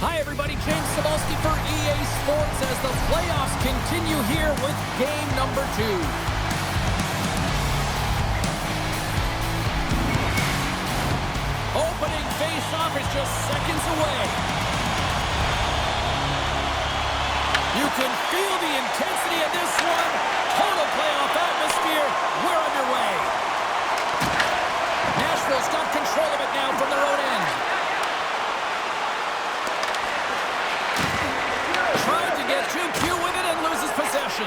Hi, everybody. James Cebulski for EA Sports as the playoffs continue here with game number 2. Opening face-off is just seconds away. You can feel the intensity of this one. Total playoff atmosphere. We're underway. Nashville's got control of it now from their own end. Trying to get too cute with it and loses possession.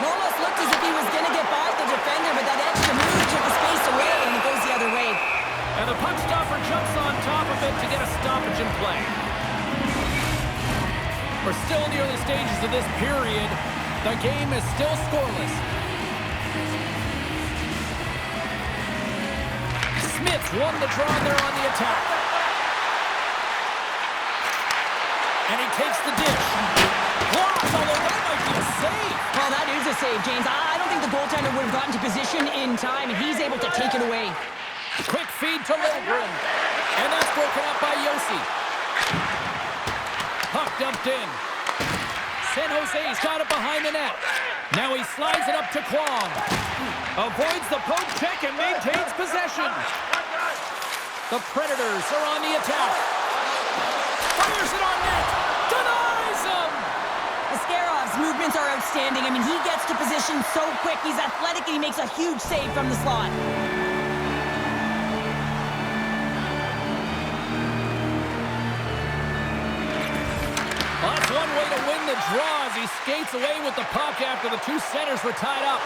Almost looked as if he was going to get by the defender, but that extra move took the space away, and it goes the other way. And the puck stopper jumps on top of it to get a stoppage in play. We're still in the early stages of this period. The game is still scoreless. Smith won the draw there on the attack. And he takes the dish. Blocked, although that might be a save. Well, that is a save, James. I don't think the goaltender would have gotten to position in time, and he's able to take it away. Quick feed to Lindgren. And that's broken up by Josi. Puck dumped in. San Jose's got it behind the net. Now he slides it up to Kwong. Avoids the poke check and maintains possession. The Predators are on the attack. Fires it on net. Denies him. Ascarov's movements are outstanding. I mean, he gets to position so quick. He's athletic, and he makes a huge save from the slot. Well, that's one way to win the draw as he skates away with the puck after the two centers were tied up.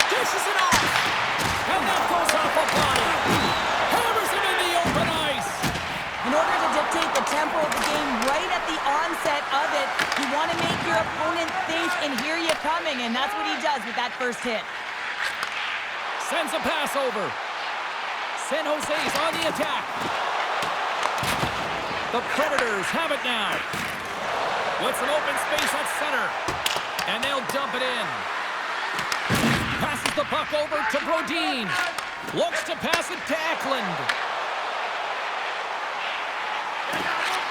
Dishes it off. And that goes off a body. Hammers him in the open ice. In order to dictate the tempo of the game right at the onset of it, you want to make your opponent think and hear you coming, and that's what he does with that first hit. Sends a pass over. San Jose's on the attack. The Predators have it now. With some open space at center. And they'll dump it in. Passes the puck over to Brodin. Looks to pass it to Eklund.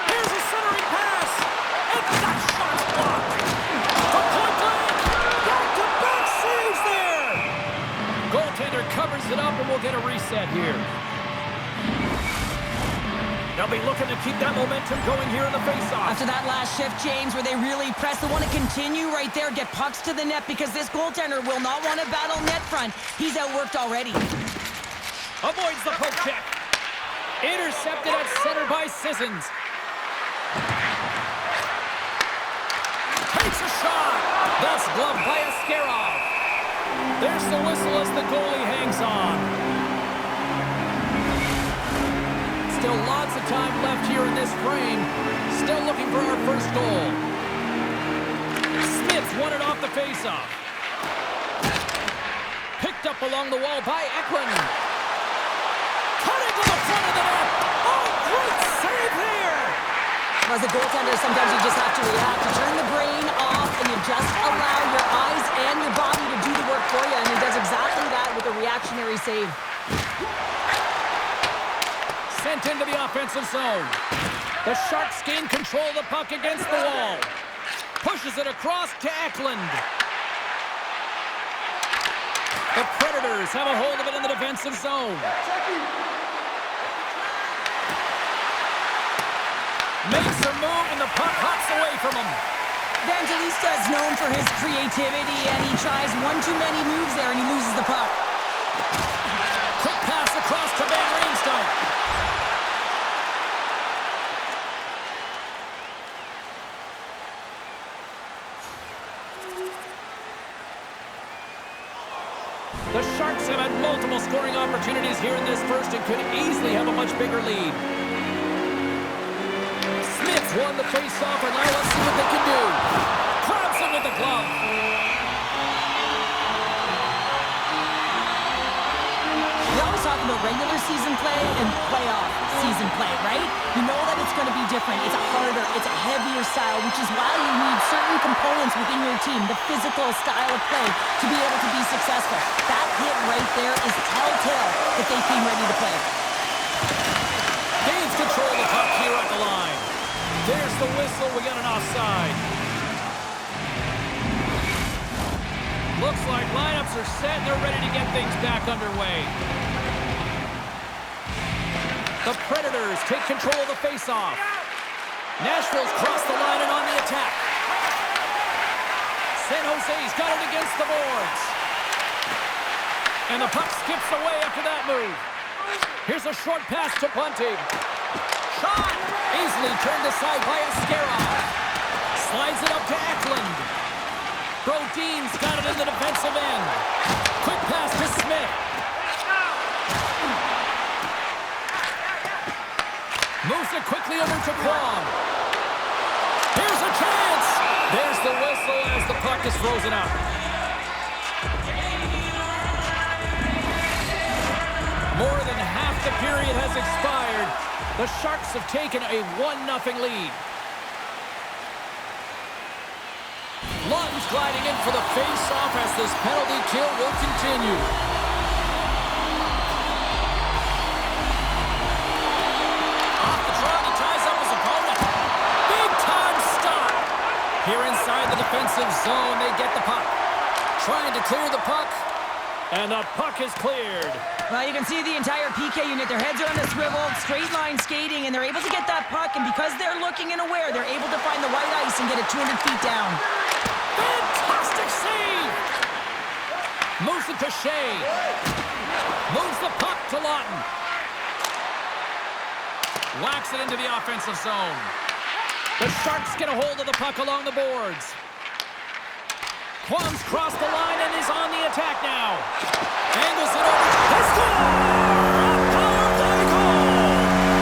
Here's a centering pass. And that shot's blocked. To point blank. Back-to-back saves there. Goaltender covers it up and we'll get a reset here. They'll be looking to keep that momentum going here in the faceoff. After that last shift, James, where they really press, they want to continue right there, get pucks to the net, because this goaltender will not want to battle net front. He's outworked already. Avoids the poke check. Intercepted at center by Sissons. Takes a shot. That's gloved by Askarov. There's the whistle as the goalie hangs on. Still lots of time left here in this frame. Still looking for our first goal. Smith won it off the faceoff. Picked up along the wall by Eklund. Cut into the front of the net. Oh, great save there. As a goaltender, sometimes you just have to react. You turn the brain off and you just allow your eyes and your body to do the work for you. And he does exactly that with a reactionary save. Sent into the offensive zone. The Sharks gain control of the puck against the wall. Pushes it across to Eklund. The Predators have a hold of it in the defensive zone. Makes a move and the puck hops away from him. Evangelista is known for his creativity, and he tries one too many moves there and he loses the puck. Quick pass across to Van Riemsdyk. The Sharks have had multiple scoring opportunities here in this first and could easily have a much bigger lead. Smith won the face-off, and now let's see what they can do. Grabs him with the glove. We always talk about regular season play and playoff season play, right? You know that it's going to be different. It's a harder, it's a heavier style, which is why you need certain components within your team, the physical style of play, to be able to be successful. That hit right there is telltale that they came ready to play. Gains control of the puck here at the line. the whistle. We got an offside. Looks like lineups are set and they're ready to get things back underway. The Predators take control of the faceoff. Nashville's crossed the line and on the attack. San Jose's got it against the boards. And the puck skips away after that move. Here's a short pass to Bunting. Shot! Easily turned aside by Askarov. Slides it up to Eklund. Brodin's got it in the defensive end. Quick pass to Smith. Moves it quickly over to Kwong. Here's a chance! There's the whistle as the puck is frozen up. More than half the period has expired. The Sharks have taken a 1-0 lead. Lawton's gliding in for the face-off as this penalty kill will continue. Off the draw, he ties up his opponent. Big-time stop. Here inside the defensive zone, they get the puck. Trying to clear the puck. And the puck is cleared. Well, you can see the entire PK unit. Their heads are on a swivel, straight line skating, and they're able to get that puck. And because they're looking and aware, they're able to find the white ice and get it 200 feet down. Fantastic save! Moves it to Shea. Moves the puck to Lawton. Whacks it into the offensive zone. The Sharks get a hold of the puck along the boards. Kwong's crossed the line and is on the attack now. Angles it over. They score! A power play goal!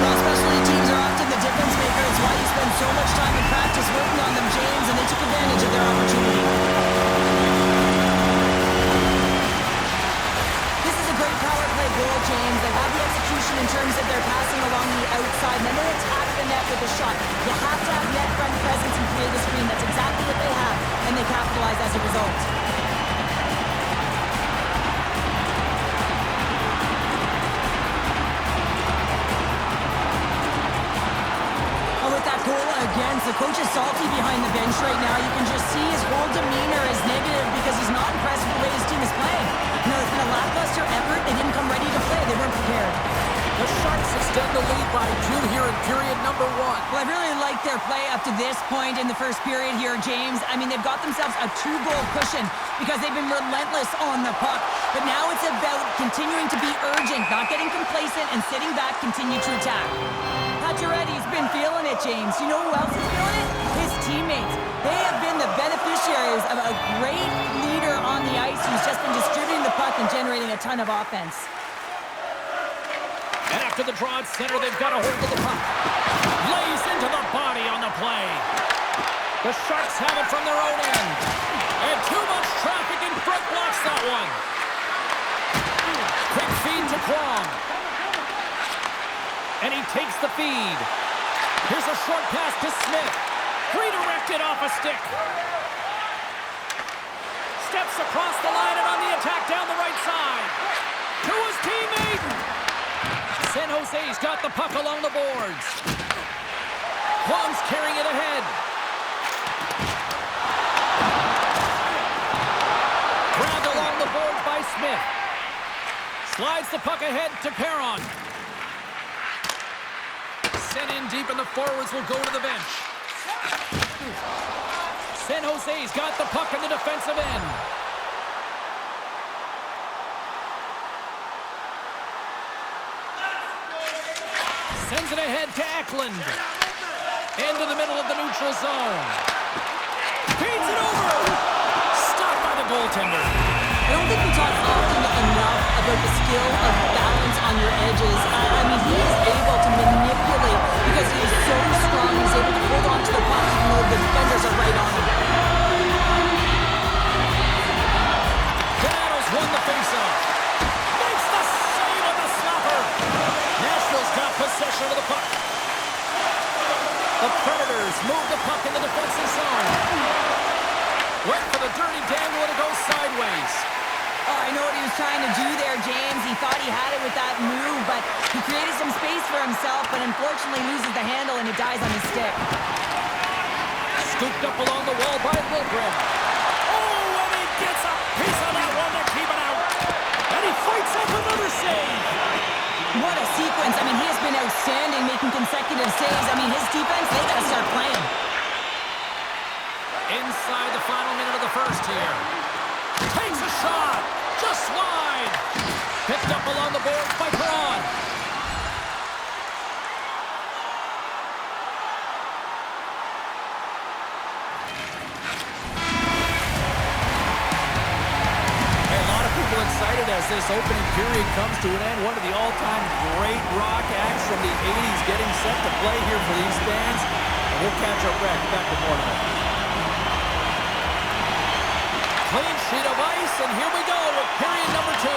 Well, especially teams are often the difference maker. It's why you spend so much time in practice working on them, James, and they took advantage of their opportunity. This is a great power play goal, James. They have the execution in terms of their passing along the outside, and then they attack the net with a shot. You have to have net front presence and create a screen. That's exactly what they have, and they capitalize as a result. The coach is salty behind the bench right now. You can just see his whole demeanor is negative because he's not impressed with the way his team is playing. You know, it's been a lackluster effort. They didn't come ready to play. They weren't prepared. The Sharks extend the lead by 2 here in period number 1. Well, I really like their play up to this point in the first period here, James. I mean, they've got themselves a 2-goal cushion because they've been relentless on the puck. But now it's about continuing to be urgent, not getting complacent, and sitting back, continue to attack. Pacioretty's been feeling it, James. You know who else is feeling it? His teammates. They have been the beneficiaries of a great leader on the ice who's just been distributing the puck and generating a ton of offense. And after the draw at center, they've got a hold of the puck. Lays into the body on the play. The Sharks have it from their own end. And too much traffic in front blocks that one. Quick feed to Kwong. And he takes the feed. Here's a short pass to Smith. Redirected off a stick. Steps across the line and on the attack down the right side. To his teammate. San Jose's got the puck along the boards. Kwong's carrying it ahead. Grabbed along the boards by Smith. Slides the puck ahead to Perron. Sent in deep, and the forwards will go to the bench. San Jose's got the puck in the defensive end. Sends it ahead to Eklund. Into the middle of the neutral zone. Feeds it over. Stopped by the goaltender. I don't think we talk often enough about the skill of balance on your edges. I mean, he is able to manipulate because he is so strong. He's able to hold on to the puck even though the defenders are right on him. Donato's won the faceoff. Makes the save on the slapper. Nashville's got possession of the puck. The Predators move the puck in the defensive zone. Went for the dirty dangle and it goes sideways. Oh, I know what he was trying to do there, James. He thought he had it with that move, but he created some space for himself, but unfortunately loses the handle and it dies on his stick. Scooped up along the wall by Liljegren. Oh, and he gets a piece of that one to keep it out. And he fights up another save. What a sequence. I mean, he has been outstanding making consecutive saves. I mean, his defense, they got to start playing. Inside the final minute of the first here. Takes a shot. Just wide. Picked up along the boards by Perron. Excited as this opening period comes to an end. One of the all-time great rock acts from the 80s getting set to play here for these fans. And we'll catch up back with more tonight. Clean sheet of ice, and here we go with period number 2.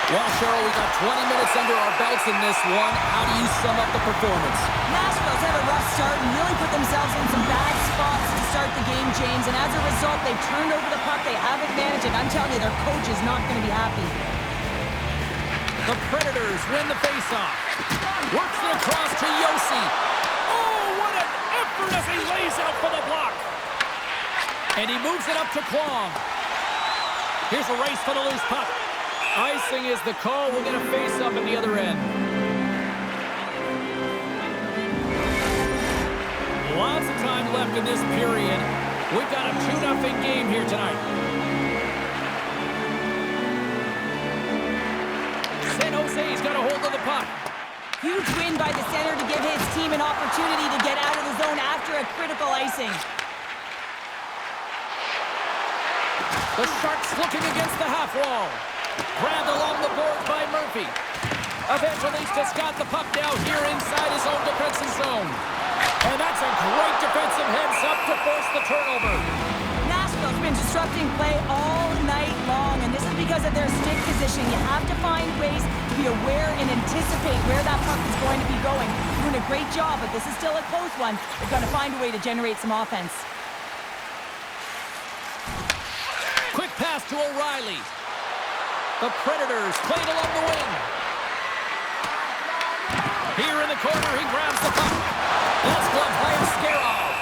Well, Cheryl, we got 20 minutes under our belts in this one. How do you sum up the performance? Nashville's had a rough start and really put themselves in some bad spots to start the game, James. And as a result, they've turned over the puck. They have advantage, and I'm telling you, their coach is not going to be happy. The Predators win the faceoff. Works it across to Josi. Oh, what an effort as he lays out for the block. And he moves it up to Kwong. Here's a race for the loose puck. Icing is the call. We're going to face up at the other end. Lots of time left in this period. We've got a 2-0 game here tonight. San Jose's got a hold of the puck. Huge win by the center to give his team an opportunity to get out of the zone after a critical icing. The Sharks looking against the half wall. Grabbed along the boards by Murphy. Evangelistas got the puck now here inside his own defensive zone. And that's a great defensive heads-up to force the turnover. Nashville's been disrupting play all night long, and this is because of their stick position. You have to find ways to be aware and anticipate where that puck is going to be going. Doing a great job, but this is still a close one. They've got to find a way to generate some offense. Quick pass to O'Reilly. The Predators played along the wing. Here in the corner, he grabs the puck. That's gloved by Askarov.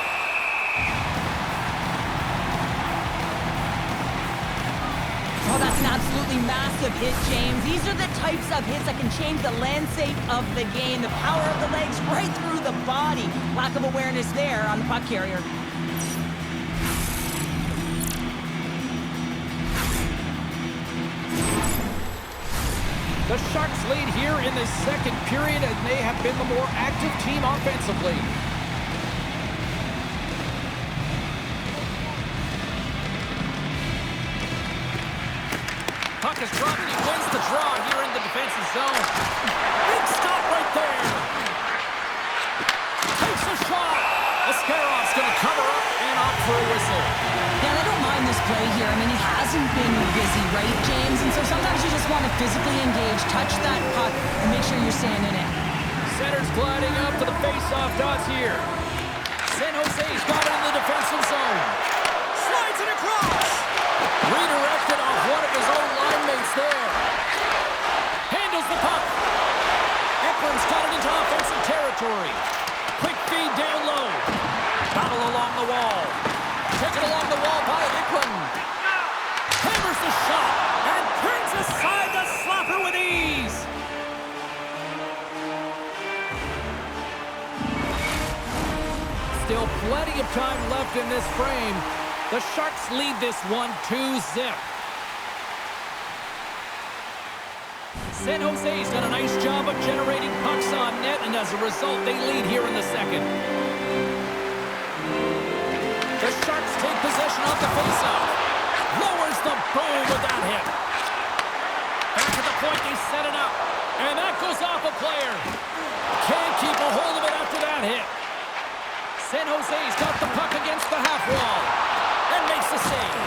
Oh, that's an absolutely massive hit, James. These are the types of hits that can change the landscape of the game. The power of the legs right through the body. Lack of awareness there on the puck carrier. The Sharks lead here in the second period, and they have been the more active team offensively. Puck is dropped, and he wins the draw here in the defensive zone. Big stop right there. Takes a shot. Askarov's going to cover up and opt for a whistle. Yeah, I don't mind this play here. I mean, he hasn't been busy, right, James? And so sometimes you just want to physically engage, touch that puck, and make sure you're staying in it. Center's gliding up to the face-off dots here. San Jose's got it in the defensive zone. Slides it across. Redirected off one of his own line mates there. Handles the puck. Ekman's got it into offensive territory. Quick feed down low. Battle along the wall. Taken along the wall by Ekman. Hammers the shot and turns aside the slapper with ease. Still plenty of time left in this frame. The Sharks lead this one 2-0. San Jose's done a nice job of generating pucks on net, and as a result, they lead here in the second. The Sharks take possession of the faceoff. Lowers the boom with that hit. Back to the point, they set it up. And that goes off a player. Can't keep a hold of it after that hit. San Jose's got the puck against the half wall. And makes the save.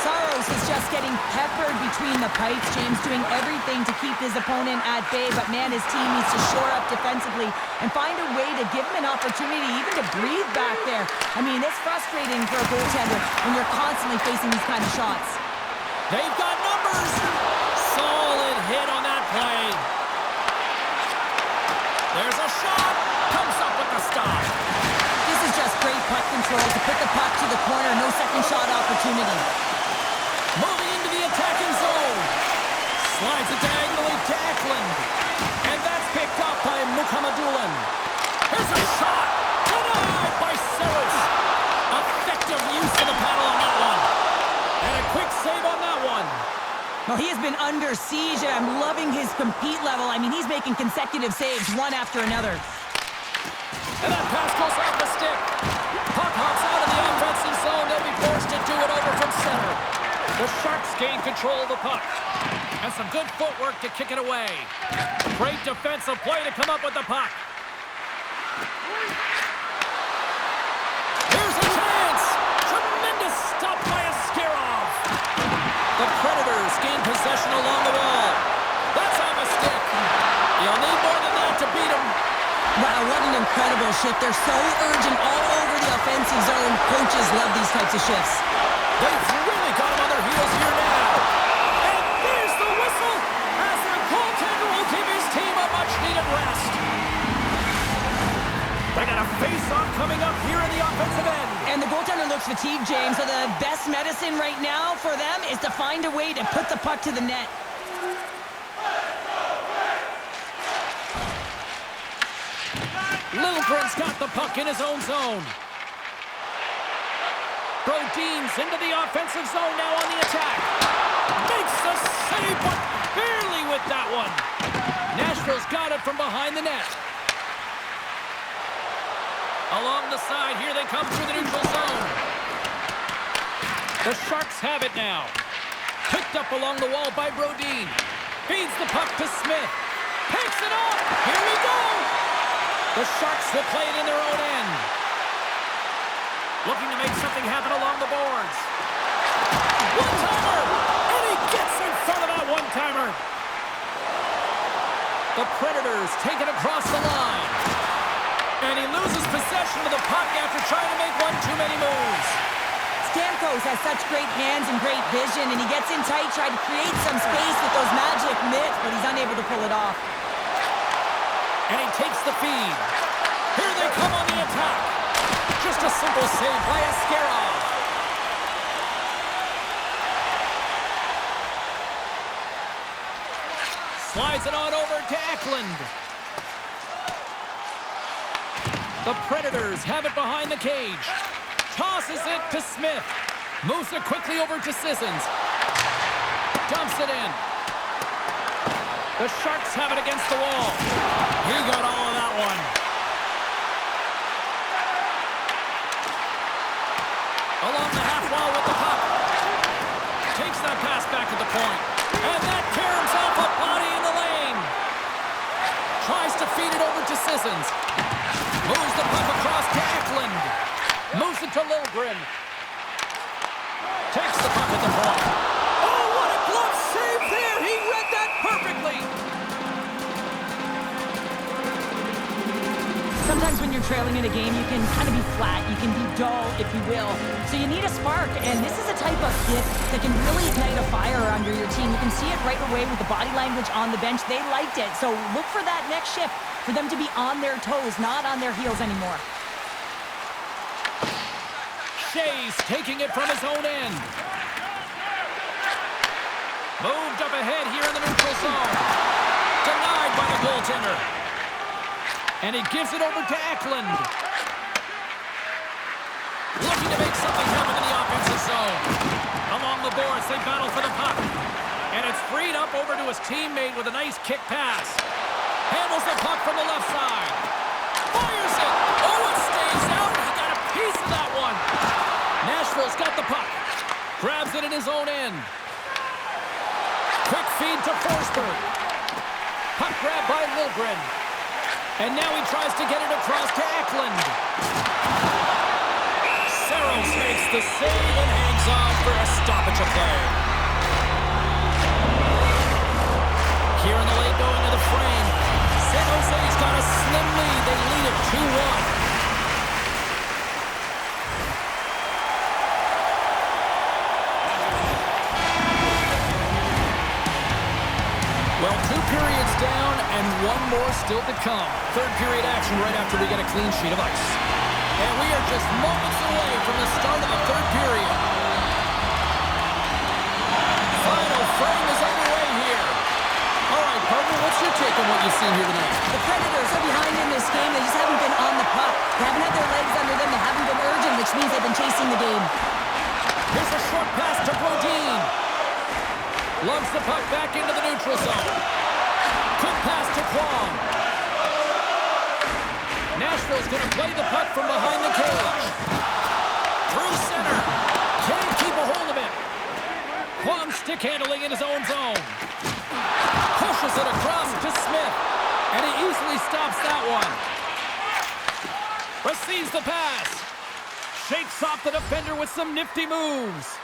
Saros is just getting peppered between the pipes. James doing everything to keep his opponent at bay, but man, his team needs to shore up defensively and find a way to give him an opportunity even to breathe back there. I mean, it's frustrating for a goaltender when you're constantly facing these kind of shots. They've got numbers. Solid hit on that play. There's a shot. Comes up with the stop. This is just great puck control control to put the puck to the corner. No second shot opportunity. Moving into the attacking zone. Slides it diagonally to Eklund. And that's picked up by Mukhamadullin. Here's a shot. Denied by Saros. Effective use of the paddle on that one. And a quick save on that one. Well, he has been under siege, and I'm loving his compete level. I mean, he's making consecutive saves, one after another. And that pass goes off the stick. Puck hops out of the offensive zone. They'll be forced to do it over from center. The Sharks gain control of the puck. And some good footwork to kick it away. Great defensive play to come up with the puck. Here's a chance. Tremendous stop by Askarov. The Predators gain possession along the wall. That's off a stick. You'll need more than that to beat them. Wow, what an incredible shift. They're so urgent all over the offensive zone. Coaches love these types of shifts. They've really got them on their heels here now. And there's the whistle as their goaltender will give his team a much-needed rest. They got a face-off coming up here in the offensive end. And the goaltender looks fatigued, James, so the best medicine right now for them is to find a way to put the puck to the net. Liljegren's got the puck in his own zone. Brodin's into the offensive zone now on the attack. Makes the save, but barely with that one. Nashville's got it from behind the net. Along the side, here they come through the neutral zone. The Sharks have it now. Picked up along the wall by Brodin. Feeds the puck to Smith. Picks it up. Here we go. The Sharks will play it in their own end. Looking to make something happen along the boards. One-timer! And he gets in front of that one-timer. The Predators take it across the line. And he loses possession of the puck after trying to make one too many moves. Stamkos has such great hands and great vision, and he gets in tight, trying to create some space with those magic mitts, but he's unable to pull it off. And he takes the feed. Here they come on the attack. Just a simple save by Askarov. Slides it on over to Eklund. The Predators have it behind the cage. Tosses it to Smith. Moves it quickly over to Sissons. Dumps it in. The Sharks have it against the wall. He got all of that one. Along the half wall with the puck. Takes that pass back at the point. And that caroms off a body in the lane. Tries to feed it over to Sissons. Moves the puck across to Eklund. Moves it to Liljegren. Takes the puck at the point. Oh, what a glove save there! He read that perfectly! Sometimes when you're trailing in a game, you can kind of be flat. You can be dull, if you will. So you need a spark, and this is a type of hit that can really ignite a fire under your team. You can see it right away with the body language on the bench. They liked it, so look for that next shift, for them to be on their toes, not on their heels anymore. Shea's taking it from his own end. Moved up ahead here in the neutral zone. Denied by the goaltender. And he gives it over to Eklund. Looking to make something happen in the offensive zone. Along the boards, they battle for the puck. And it's freed up over to his teammate with a nice kick pass. Handles the puck from the left side. Fires it. Oh, it stays out. He got a piece of that one. Nashville's got the puck. Grabs it in his own end. Quick feed to Forsberg. Puck grab by Liljegren. And now he tries to get it across to Eklund. Saros makes the save and hangs on for a stoppage of play. Here in the late going of the frame, San Jose's got a slim lead. They lead it 2-1. Well, 2 periods down and 1 more still to come. Third period action right after we get a clean sheet of ice. And we are just moments away from the start of the third period. Final frame is underway here. All right, partner, what's your take on what you've seen here tonight? The Predators are behind in this game. They just haven't been on the puck. They haven't had their legs under them. They haven't been urgent, which means they've been chasing the game. Here's a short pass to Brodin. Lumps the puck back into the neutral zone. Quick pass to Kwong. Nashville's going to play the puck from behind the cage. Through center. Can't keep a hold of it. Kwong stick handling in his own zone. Pushes it across to Smith. And he easily stops that one. Receives the pass. Shakes off the defender with some nifty moves.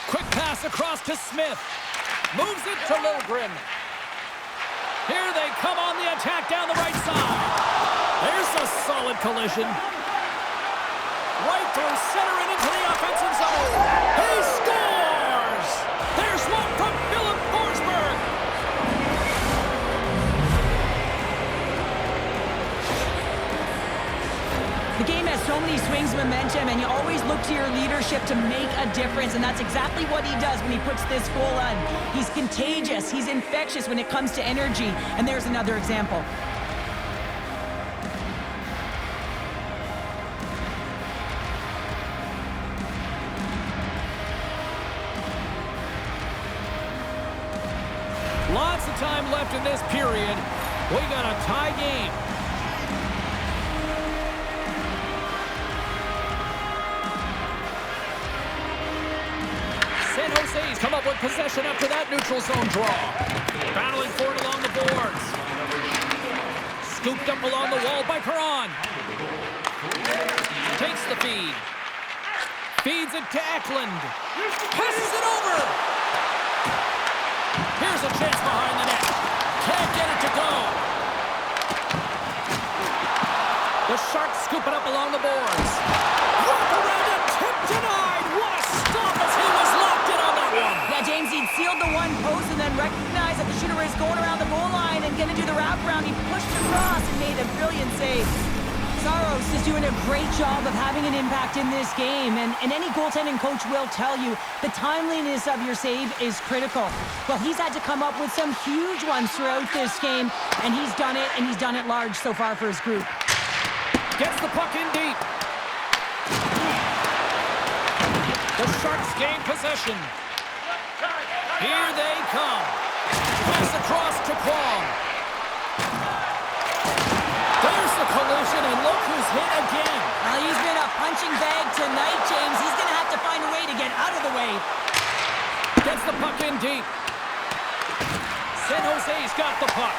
Quick pass across to Smith. Moves it to Liljegren. Here they come on the attack down the right side. There's a solid collision. Right through center and into the offensive zone. He scores! There's one from Philip Forsberg. The game has so many swings of momentum, and you always look to your leadership to make a difference, and that's exactly what he does when he puts this goal on. He's contagious. He's infectious when it comes to energy, and there's another example. Lots of time left in this period. We got a tie game. San Jose's come up with possession after that neutral zone draw. Battling for it along the boards. Scooped up along the wall by Perron. Takes the feed. Feeds it to Eklund. Passes it over. Here's a chance behind the net. Can't get it to go. The Sharks scoop it up along the boards. Wrap around it. Tip denied. What a stop as he was locked in on that one. Yeah, James, he'd sealed the one post and then recognized that the shooter was going around the goal line and going to do the wraparound. He pushed across and made a brilliant save. Saros is doing a great job of having an impact in this game, and any goaltending coach will tell you the timeliness of your save is critical. Well, he's had to come up with some huge ones throughout this game, and he's done it large so far for his group. Gets the puck in deep. The Sharks gain possession. Here they come. Pass across to Kwong. There's the collision, and look who's hit again. Well, he's been a punching bag tonight, James. He's going to have to find a way to get out of the way. Gets the puck in deep. San Jose's got the puck.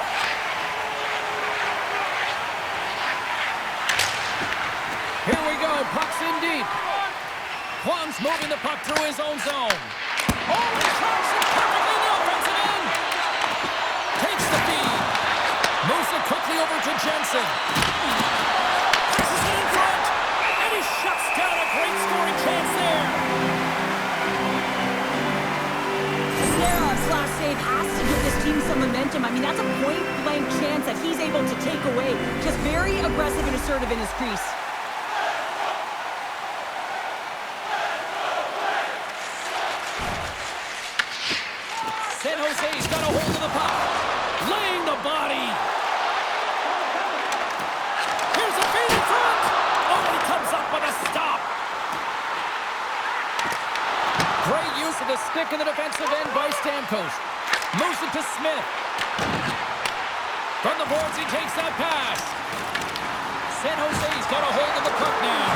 Here we go, puck's in deep. Kwong's moving the puck through his own zone. Oh, he tries it perfectly in the offensive end. Takes the feed. Moves it quickly over to Jensen. Passes it in front. And he shuts down a great scoring chance there. Sara's last save has to give this team some momentum. I mean, that's a point-blank chance that he's able to take away. Just very aggressive and assertive in his crease. San Jose's got a hold of the puck. Laying the body. Here's a feed in front. Oh, he comes up with a stop. Great use of the stick in the defensive end by Stamkos. Moves it to Smith. From the boards, he takes that pass. San Jose's got a hold of the puck now.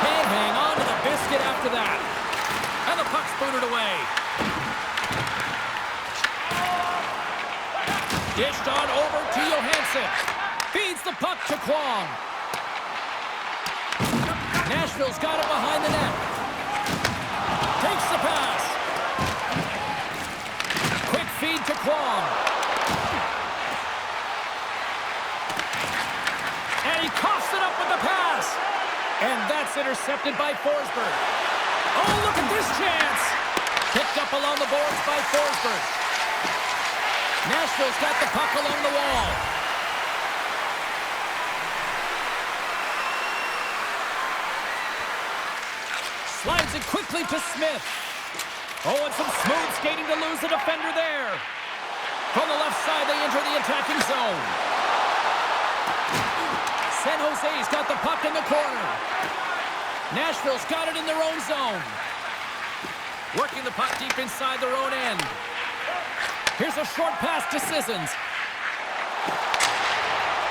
Can't hang on to the biscuit after that. And the puck's booted away. Dished on over to Johansson. Feeds the puck to Kwong. Nashville's got it behind the net. Takes the pass. Quick feed to Kwong. And he coughs it up with the pass. And that's intercepted by Forsberg. Oh, look at this chance. Picked up along the boards by Forsberg. Nashville's got the puck along the wall. Sends it quickly to Smith. Oh, and some smooth skating to lose the defender there. From the left side, they enter the attacking zone. San Jose's got the puck in the corner. Nashville's got it in their own zone. Working the puck deep inside their own end. Here's a short pass to Sissons.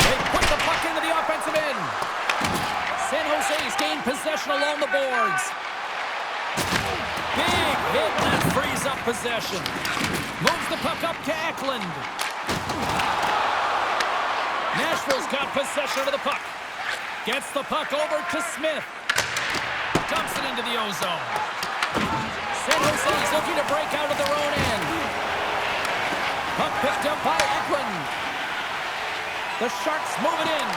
They put the puck into the offensive end. San Jose's gained possession along the boards. Big hit that frees up possession. Moves the puck up to Eklund. Nashville's got possession of the puck. Gets the puck over to Smith. Dumps it into the O-zone. San Jose's looking to break out of their own end. Puck picked up by Eklund. The Sharks move it in.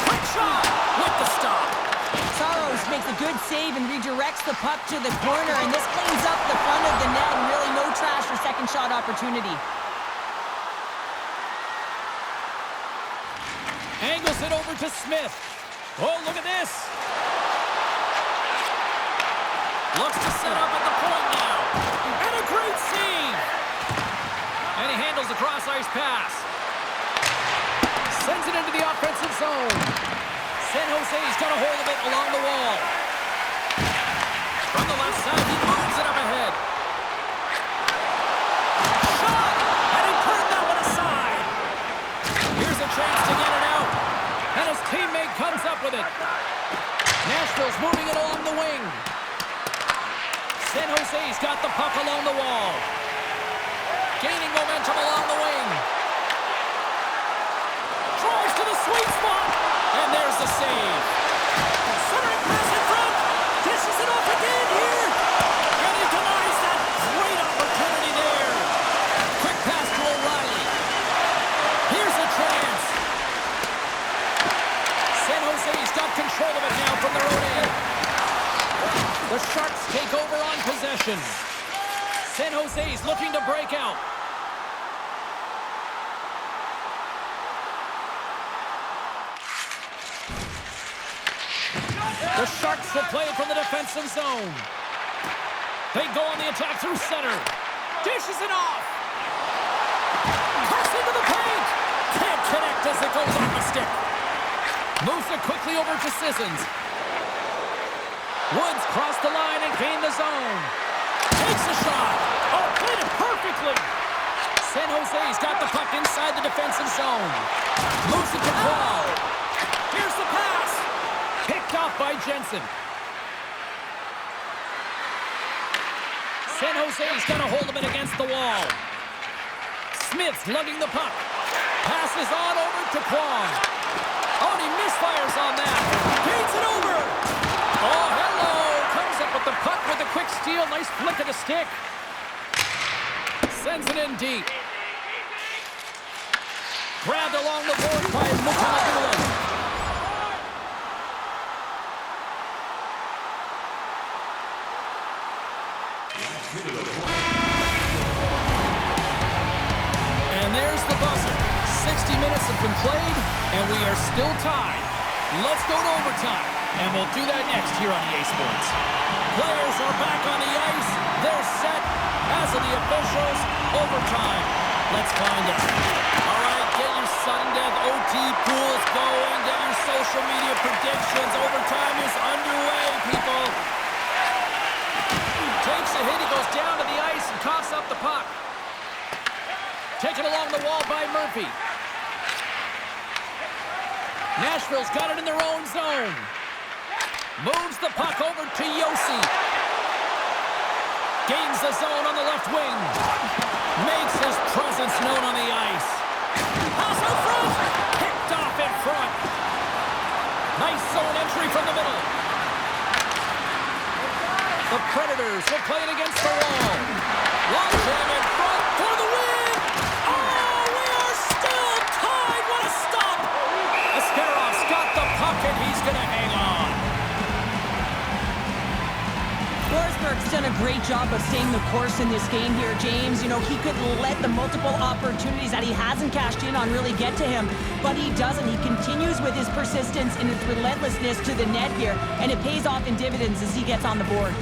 Quick shot with the stop. Saros makes a good save and redirects the puck to the corner, and this cleans up the front of the net, and really no trash for second shot opportunity. Angles it over to Smith. Oh, look at this. Looks to set up at the point now. And a great save. And he handles the cross-ice pass. Sends it into the offensive zone. San Jose's got a hold of it along the wall. From the left side, he moves it up ahead. Shot! And he turned that one aside. Here's a chance to get it out. And his teammate comes up with it. Nashville's moving it along the wing. San Jose's got the puck along the wall. Gaining momentum along the wing. Drives to the sweet spot. And there's the save. Centering pass in front. Dishes it off again here. And he denies that great opportunity there. Quick pass to O'Reilly. Here's a chance. San Jose's got control of it now from their own end. The Sharks take over on possession. San Jose's looking to break out. The Sharks will play it from the defensive zone. They go on the attack through center. Dishes it off. Cuts into the paint. Can't connect as it goes off the stick. Moves it quickly over to Sissons. Woods crossed the line and gained the zone. Takes a shot. Oh, played it perfectly. San Jose's got the puck inside the defensive zone. Moves it to Paul. Here's the pass. Picked off by Jensen. San Jose's got a hold of it against the wall. Smith's lugging the puck. Passes on over to Kwong. Oh, and he misfires on that. Gains it over. Oh, hello. Comes up with the puck with a quick steal. Nice flick of the stick. Sends it in deep. Grabbed along the board by Mukhamadullin. And there's the buzzer. 60 minutes have been played, and we are still tied. Let's go to overtime, and we'll do that next here on EA Sports. Players are back on the ice. They're set. As of the officials, overtime. Let's find out. All right, get your sudden death OT pools going. Get your social media predictions. Overtime is underway, people. Takes a hit. He goes down to the ice and coughs up the puck. Taken along the wall by Murphy. Nashville's got it in their own zone. Moves the puck over to Yossi. Gains the zone on the left wing. Makes his presence known on the ice. Pass out front. Picked off in front. Nice zone entry from the middle. The Predators will play it against the wall. Long jam in front for the win. Oh, we are still tied. What a stop. Ascarov's got the puck and he's going to hang on. Forsberg's done done a great job of staying the course in this game here, James. You know, he could let the multiple opportunities that he hasn't cashed in on really get to him, but he doesn't. He continues with his persistence and his relentlessness to the net here, and it pays off in dividends as he gets on the board.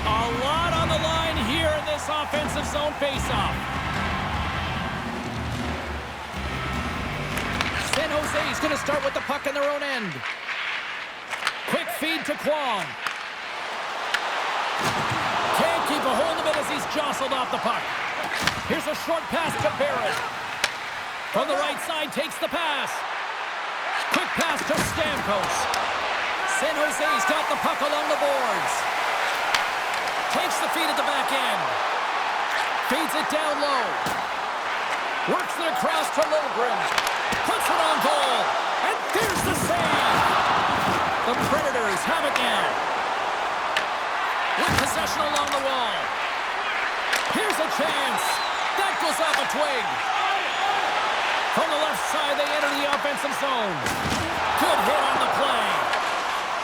A lot on the line here in this offensive zone faceoff. San Jose is going to start with the puck in their own end. Quick feed to Kwong. Can't keep a hold of it as he's jostled off the puck. Here's a short pass to Barrett. From the right side, takes the pass. Quick pass to Stamkos. San Jose's got the puck along the boards. Takes the feed at the back end. Feeds it down low. Works it across to Liljegren. Puts it on goal. And there's the save. The Predators have it now. With possession along the wall. Here's a chance. That goes off a twig. From the left side, they enter the offensive zone. Good hit on the play.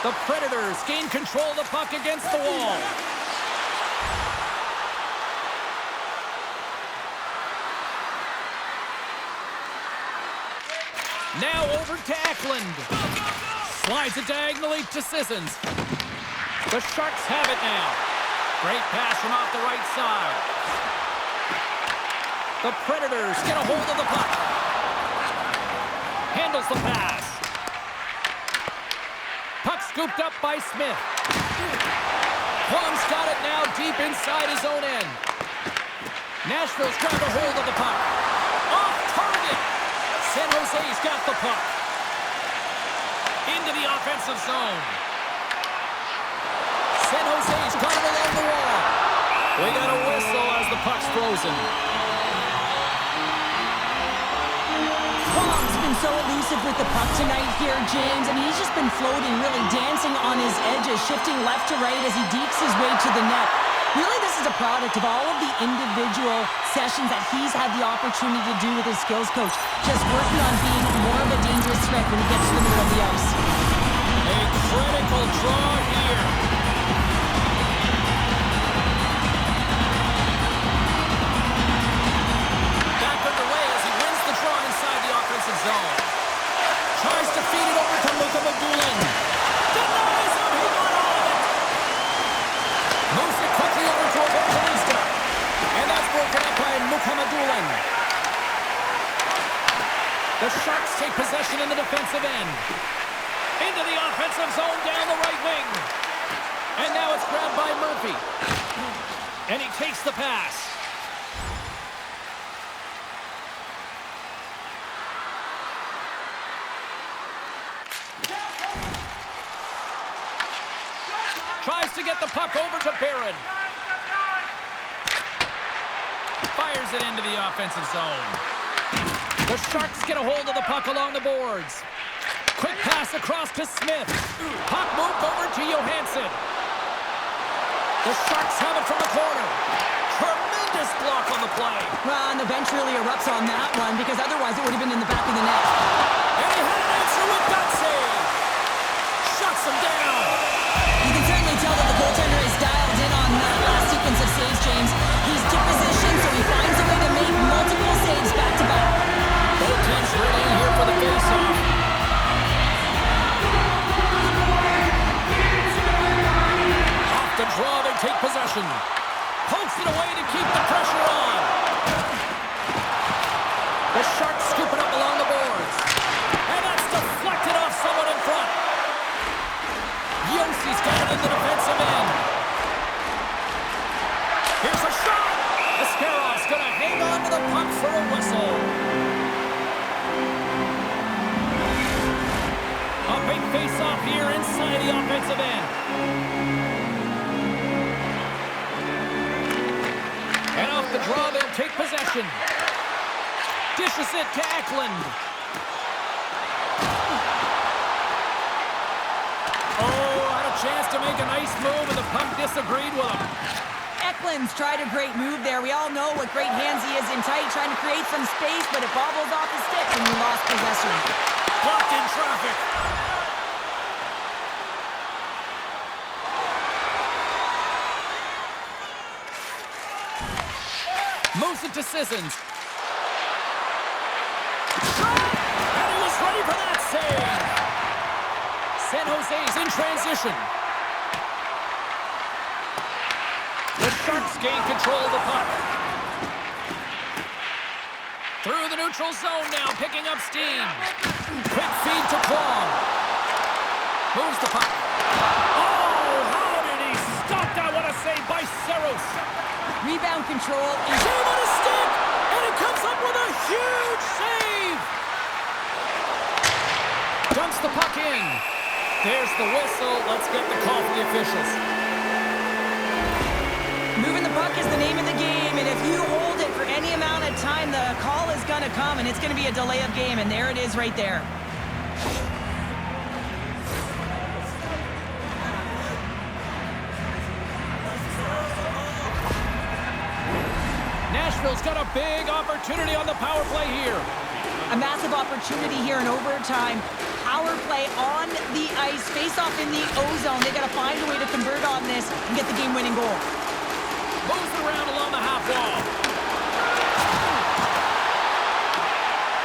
The Predators gain control of the puck against the wall. Now over to Eklund. Slides it diagonally to Sissons. The Sharks have it now. Great pass from off the right side. The Predators get a hold of the puck. Handles the pass. Puck scooped up by Smith. Plum's got it now deep inside his own end. Nashville's grabbed a hold of the puck. Off target. San Jose's got the puck. Into the offensive zone. San Jose's got it along the wall. We got a whistle as the puck's frozen. Plum's been so elusive with the puck tonight here, James. I mean, he's just been floating, really dancing on his edges, shifting left to right as he dekes his way to the net. Really, this is a product of all of the individual sessions that he's had the opportunity to do with his skills coach. Just working on being more of a dangerous threat when he gets to the middle of the ice. A critical draw here. Back underway as he wins the draw inside the offensive zone. Tries to feed it over to Mukhamadullin. Denies him, he got all of it. Moves it quickly over to Evangelista. And that's broken up by Mukhamadullin. The Sharks take possession in the defensive end. Into the offensive zone down the right wing. And now it's grabbed by Murphy. And he takes the pass. Tries to get the puck over to Barron. Fires it into the offensive zone. The Sharks get a hold of the puck along the boards. Quick pass across to Smith. Puck moved over to Johansson. The Sharks have it from the corner. Tremendous block on the play. Well, and the bench really erupts on that one because otherwise it would have been in the back of the net. And he had an answer with that save. Shuts him down. You can certainly tell that the goaltender is dialed in on that last sequence of saves, James. He's took position, so he finds a way to make multiple saves back-to-back. Both teams ready in here for the face-off. Off the draw, they take possession. Pokes it away to keep the pressure on. The Sharks scoop it up along the boards. And that's deflected off someone in front. Yossi's got it in the defensive end. Here's a shot. Ascarov's going to hang on to the puck for a whistle. A big face-off here inside the offensive end. And off the draw, they'll take possession. Dishes it to Eklund. Oh, had a chance to make a nice move, and the puck disagreed with him. Eklund's tried a great move there. We all know what great hands he is in tight, trying to create some space, but it bobbles off his stick and he lost possession. Blocked in traffic. Moves it to Sissons. And he was ready for that save. San Jose's in transition. The Sharks gain control of the puck. Through the neutral zone now, picking up steam. Quick feed to Kwong. Moves the puck. Oh, how did he stop that? What a save by Saros. Rebound control is... Save on a stick, and he comes up with a huge save. Dumps the puck in. There's the whistle. Let's get the call from the officials. Moving the puck is the name of the game, and if you hold it for any amount of time, the call is going to come, and it's going to be a delay of game, and there it is right there. Nashville's got a big opportunity on the power play here. A massive opportunity here in overtime. Power play on the ice, face-off in the O-zone. They got to find a way to convert on this and get the game-winning goal. Moves it around along the half wall.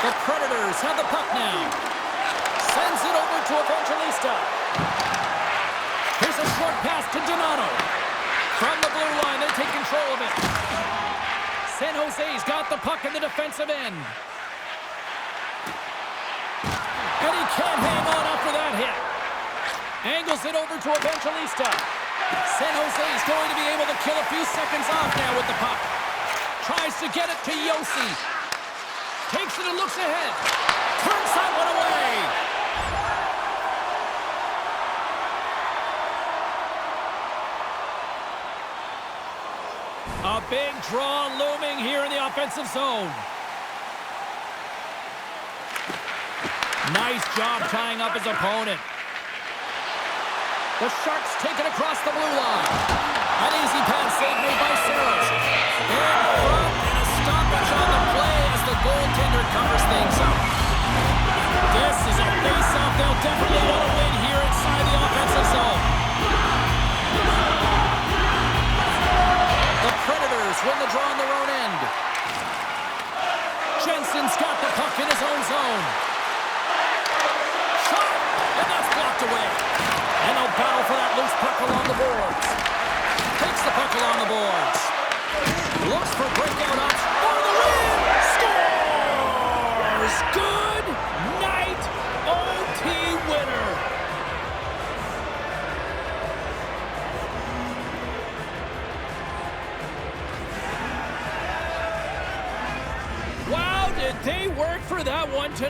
The Predators have the puck now. Sends it over to Evangelista. Here's a short pass to Donato. From the blue line, they take control of it. San Jose's got the puck in the defensive end. And he can't hang on after that hit. Angles it over to Evangelista. San Jose's going to be able to kill a few seconds off now with the puck. Tries to get it to Yossi. Takes it and looks ahead. Turns that one away. A big draw looming here in the offensive zone. Nice job tying up his opponent. The Sharks take it across the blue line. An easy pass save made by Saros. In front and a stoppage on the play as the goaltender covers things up. This is a face-off they'll definitely want to win here inside the offensive zone. The Predators win the draw on their own end. Jensen's got the puck in his own zone. Shot! And that's blocked away. And they'll battle for that loose puck along the boards. Takes the puck along the boards. Looks for breakout ups for the win. Scores! Good night, OT winner. Wow, did they work for that one tonight?